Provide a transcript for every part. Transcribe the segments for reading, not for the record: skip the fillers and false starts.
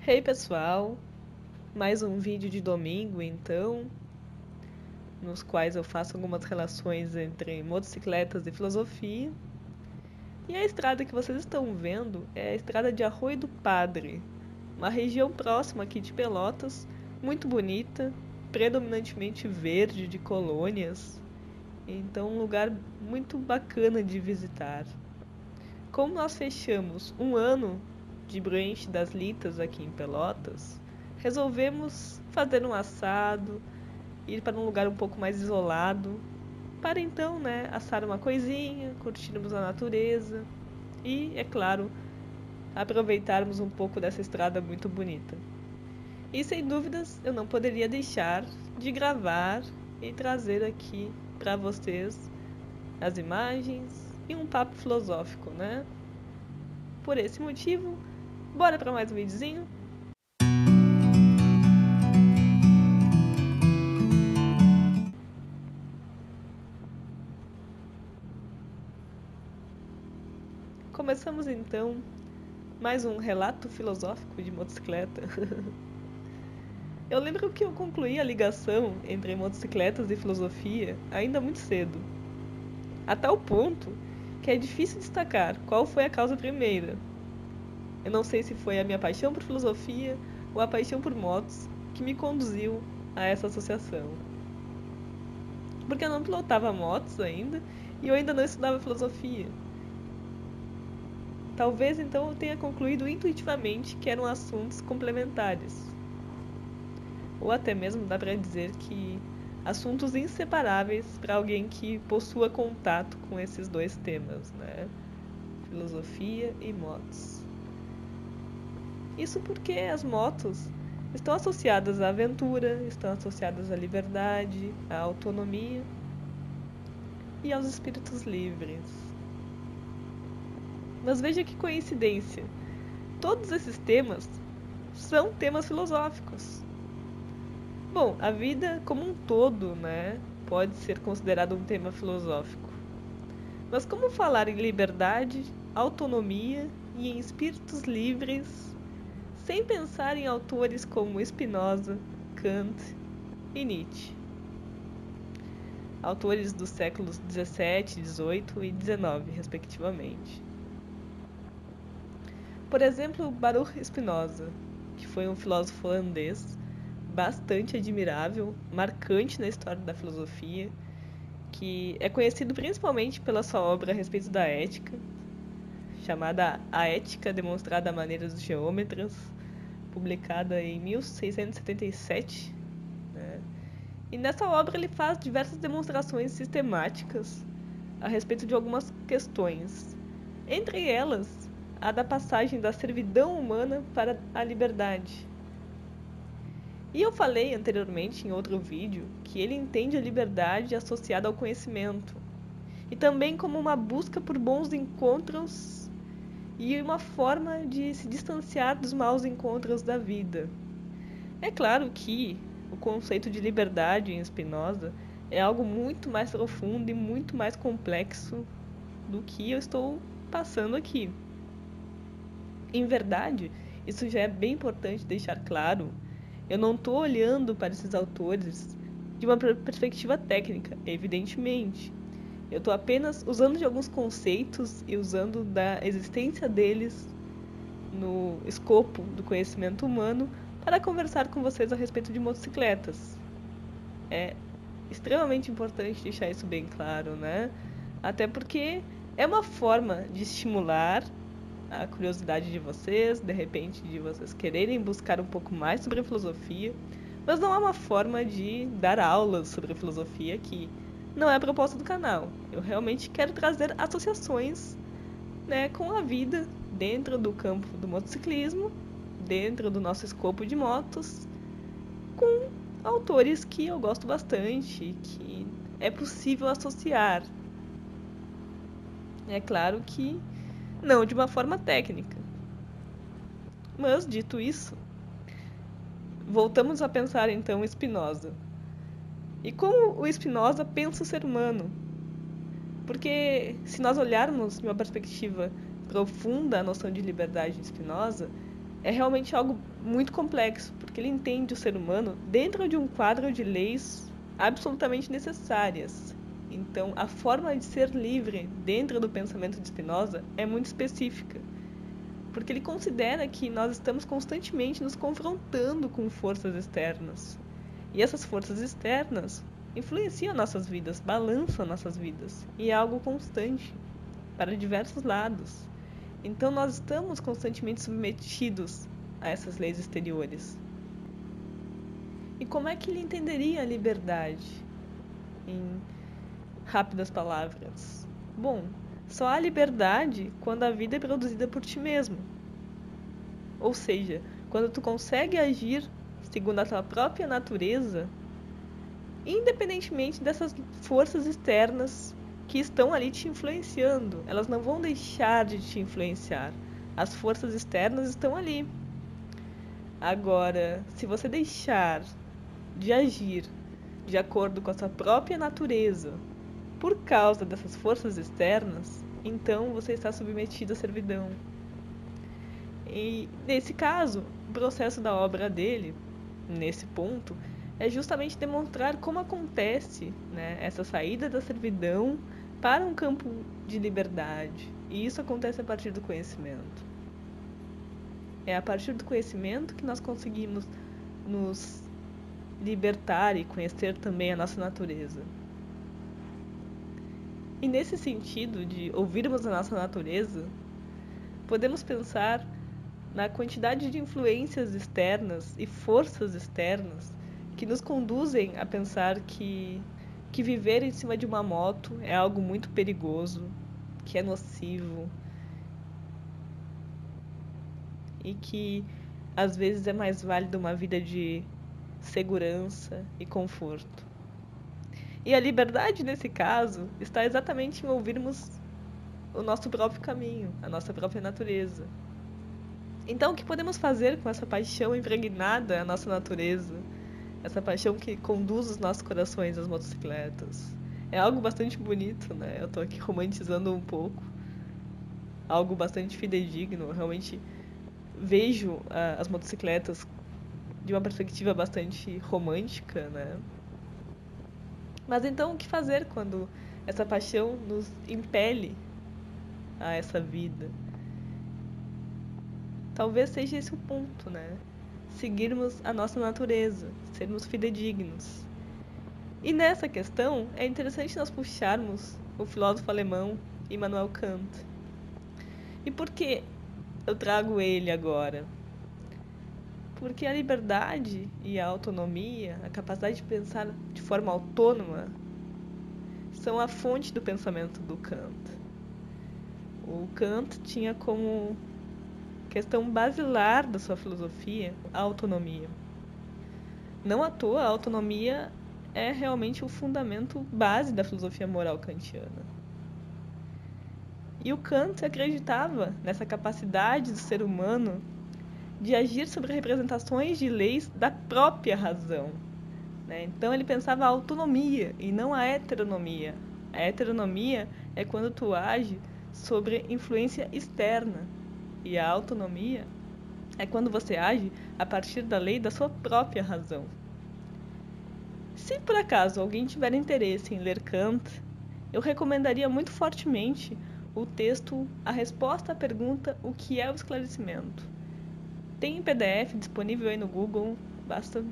Hey pessoal, mais um vídeo de domingo então, nos quais eu faço algumas relações entre motocicletas e filosofia. E a estrada que vocês estão vendo é a estrada de Arroio do Padre, uma região próxima aqui de Pelotas, muito bonita, predominantemente verde, de colônias, então um lugar muito bacana de visitar. Como nós fechamos um ano de Brunch das Litas aqui em Pelotas, resolvemos fazer um assado, ir para um lugar um pouco mais isolado, para então, assar uma coisinha, curtirmos a natureza e, é claro, aproveitarmos um pouco dessa estrada muito bonita. E sem dúvidas, eu não poderia deixar de gravar e trazer aqui para vocês as imagens e um papo filosófico, né? Por esse motivo, bora para mais um videozinho? Começamos então mais um relato filosófico de motocicleta. Eu lembro que eu concluí a ligação entre motocicletas e filosofia ainda muito cedo, a tal ponto que é difícil destacar qual foi a causa primeira. Eu não sei se foi a minha paixão por filosofia ou a paixão por motos que me conduziu a essa associação. Porque eu não pilotava motos ainda e eu ainda não estudava filosofia. Talvez então eu tenha concluído intuitivamente que eram assuntos complementares. Ou até mesmo dá para dizer que assuntos inseparáveis para alguém que possua contato com esses dois temas, né? Filosofia e motos. Isso porque as motos estão associadas à aventura, estão associadas à liberdade, à autonomia e aos espíritos livres. Mas veja que coincidência, todos esses temas são temas filosóficos. Bom, a vida como um todo, pode ser considerado um tema filosófico. Mas como falar em liberdade, autonomia e em espíritos livres sem pensar em autores como Spinoza, Kant e Nietzsche? Autores dos séculos 17, 18 e 19, respectivamente. Por exemplo, Baruch Spinoza, que foi um filósofo holandês bastante admirável, marcante na história da filosofia, que é conhecido principalmente pela sua obra a respeito da ética, chamada A Ética Demonstrada à Maneira dos Geômetras, publicada em 1677. E nessa obra ele faz diversas demonstrações sistemáticas a respeito de algumas questões. Entre elas, a da passagem da servidão humana para a liberdade. E eu falei anteriormente em outro vídeo que ele entende a liberdade associada ao conhecimento e também como uma busca por bons encontros e uma forma de se distanciar dos maus encontros da vida. É claro que o conceito de liberdade em Spinoza é algo muito mais profundo e muito mais complexo do que eu estou passando aqui. Em verdade, isso já é bem importante deixar claro. Eu não estou olhando para esses autores de uma perspectiva técnica, evidentemente. Eu estou apenas usando de alguns conceitos e usando da existência deles no escopo do conhecimento humano para conversar com vocês a respeito de motocicletas. É extremamente importante deixar isso bem claro, Até porque é uma forma de estimular a curiosidade de vocês, de repente de vocês quererem buscar um pouco mais sobre a filosofia, mas não é uma forma de dar aulas sobre a filosofia que não é a proposta do canal. Eu realmente quero trazer associações, com a vida dentro do campo do motociclismo, dentro do nosso escopo de motos, com autores que eu gosto bastante, que é possível associar. É claro que não de uma forma técnica. Mas, dito isso, voltamos a pensar então em Spinoza. E como o Spinoza pensa o ser humano? Porque se nós olharmos de uma perspectiva profunda a noção de liberdade de Spinoza, é realmente algo muito complexo, porque ele entende o ser humano dentro de um quadro de leis absolutamente necessárias. Então, a forma de ser livre dentro do pensamento de Spinoza é muito específica, porque ele considera que nós estamos constantemente nos confrontando com forças externas. E essas forças externas influenciam nossas vidas, balançam nossas vidas, e é algo constante, para diversos lados. Então nós estamos constantemente submetidos a essas leis exteriores. E como é que ele entenderia a liberdade? Em rápidas palavras. Bom, só há liberdade quando a vida é produzida por ti mesmo. Ou seja, quando tu consegue agir segundo a tua própria natureza, independentemente dessas forças externas que estão ali te influenciando. Elas não vão deixar de te influenciar. As forças externas estão ali. Agora, se você deixar de agir de acordo com a sua própria natureza por causa dessas forças externas, então você está submetido à servidão. E nesse caso, o processo da obra dele, nesse ponto, é justamente demonstrar como acontece, né, essa saída da servidão para um campo de liberdade. E isso acontece a partir do conhecimento. É a partir do conhecimento que nós conseguimos nos libertar e conhecer também a nossa natureza. E nesse sentido de ouvirmos a nossa natureza, podemos pensar na quantidade de influências externas e forças externas que nos conduzem a pensar que viver em cima de uma moto é algo muito perigoso, que é nocivo e que às vezes é mais válido uma vida de segurança e conforto. E a liberdade, nesse caso, está exatamente em ouvirmos o nosso próprio caminho, a nossa própria natureza. Então, o que podemos fazer com essa paixão impregnada à nossa natureza? Essa paixão que conduz os nossos corações às motocicletas? É algo bastante bonito, né? Eu tô aqui romantizando um pouco. Algo bastante fidedigno. Eu realmente vejo as motocicletas de uma perspectiva bastante romântica, né? Mas então, o que fazer quando essa paixão nos impele a essa vida? Talvez seja esse o ponto, né? Seguirmos a nossa natureza, sermos fidedignos. E nessa questão, é interessante nós puxarmos o filósofo alemão Immanuel Kant. E por que eu trago ele agora? Porque a liberdade e a autonomia, a capacidade de pensar de forma autônoma, são a fonte do pensamento do Kant. O Kant tinha como questão basilar da sua filosofia a autonomia. Não à toa, a autonomia é realmente o fundamento base da filosofia moral kantiana. E o Kant acreditava nessa capacidade do ser humano de agir sobre representações de leis da própria razão, né? Então ele pensava a autonomia e não a heteronomia. A heteronomia é quando tu age sobre influência externa, e a autonomia é quando você age a partir da lei da sua própria razão. Se por acaso alguém tiver interesse em ler Kant, eu recomendaria muito fortemente o texto A Resposta à Pergunta O que é o Esclarecimento. Tem em PDF disponível aí no Google, basta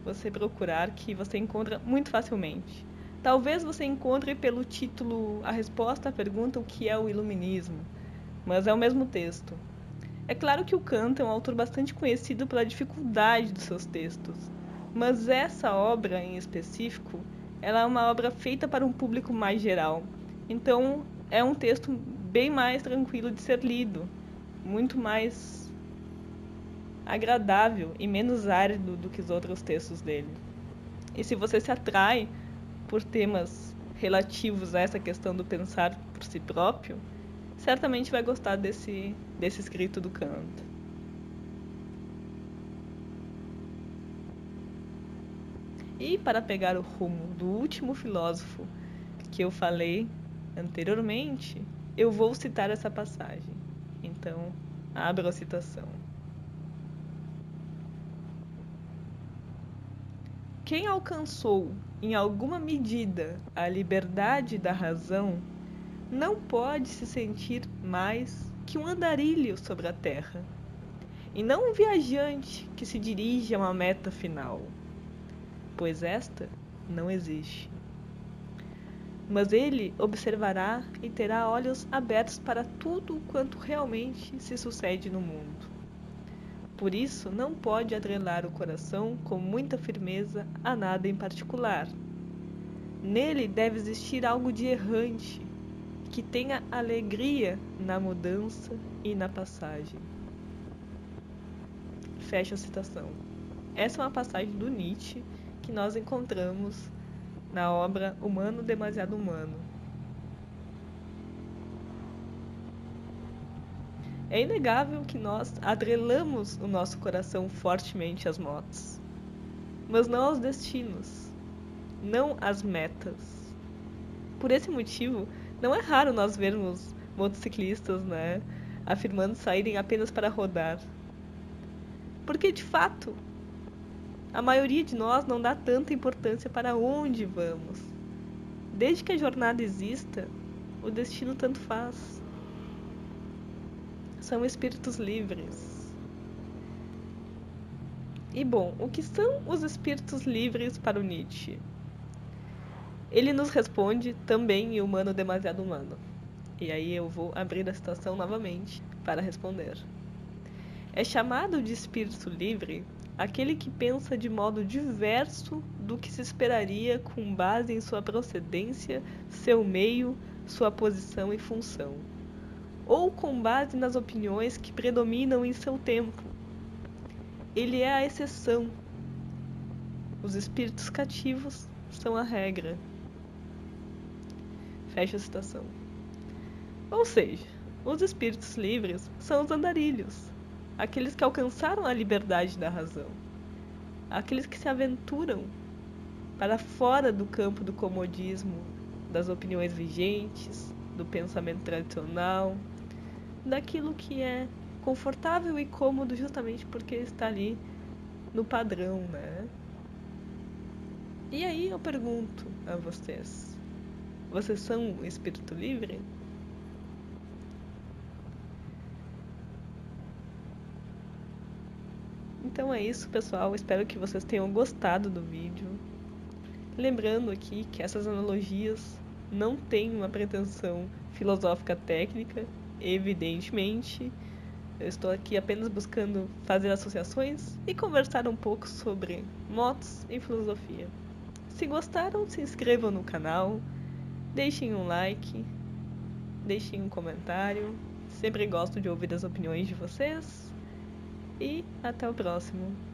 você procurar que você encontra muito facilmente. Talvez você encontre pelo título A Resposta à Pergunta O que é o Iluminismo, mas é o mesmo texto. É claro que o Kant é um autor bastante conhecido pela dificuldade dos seus textos, mas essa obra em específico, ela é uma obra feita para um público mais geral. Então, é um texto bem mais tranquilo de ser lido, muito mais agradável e menos árido do que os outros textos dele. E se você se atrai por temas relativos a essa questão do pensar por si próprio, certamente vai gostar desse escrito do Kant. E para pegar o rumo do último filósofo que eu falei anteriormente, eu vou citar essa passagem. Então, abro a citação. quem alcançou, em alguma medida, a liberdade da razão, não pode se sentir mais que um andarilho sobre a terra, e não um viajante que se dirige a uma meta final, pois esta não existe. Mas ele observará e terá olhos abertos para tudo quanto realmente se sucede no mundo. Por isso, não pode atrelar o coração com muita firmeza a nada em particular. Nele deve existir algo de errante, que tenha alegria na mudança e na passagem. Fecha a citação. Essa é uma passagem do Nietzsche que nós encontramos na obra Humano Demasiado Humano. É inegável que nós atrelamos o nosso coração fortemente às motos, mas não aos destinos, não às metas. Por esse motivo, não é raro nós vermos motociclistas, afirmando saírem apenas para rodar. Porque, de fato, a maioria de nós não dá tanta importância para onde vamos. Desde que a jornada exista, o destino tanto faz. São espíritos livres. E bom, o que são os espíritos livres para o Nietzsche? Ele nos responde também em Humano Demasiado Humano. E aí eu vou abrir a citação novamente para responder. É chamado de espírito livre aquele que pensa de modo diverso do que se esperaria com base em sua procedência, seu meio, sua posição e função, ou com base nas opiniões que predominam em seu tempo. Ele é a exceção. Os espíritos cativos são a regra. Fecha a citação. Ou seja, os espíritos livres são os andarilhos, aqueles que alcançaram a liberdade da razão, aqueles que se aventuram para fora do campo do comodismo, das opiniões vigentes, do pensamento tradicional, daquilo que é confortável e cômodo justamente porque está ali no padrão, E aí eu pergunto a vocês são um espírito livre? Então é isso, pessoal. Espero que vocês tenham gostado do vídeo. Lembrando aqui que essas analogias não têm uma pretensão filosófica técnica, evidentemente. Eu estou aqui apenas buscando fazer associações e conversar um pouco sobre motos e filosofia. Se gostaram, se inscrevam no canal, deixem um like, deixem um comentário. Sempre gosto de ouvir as opiniões de vocês. E até o próximo.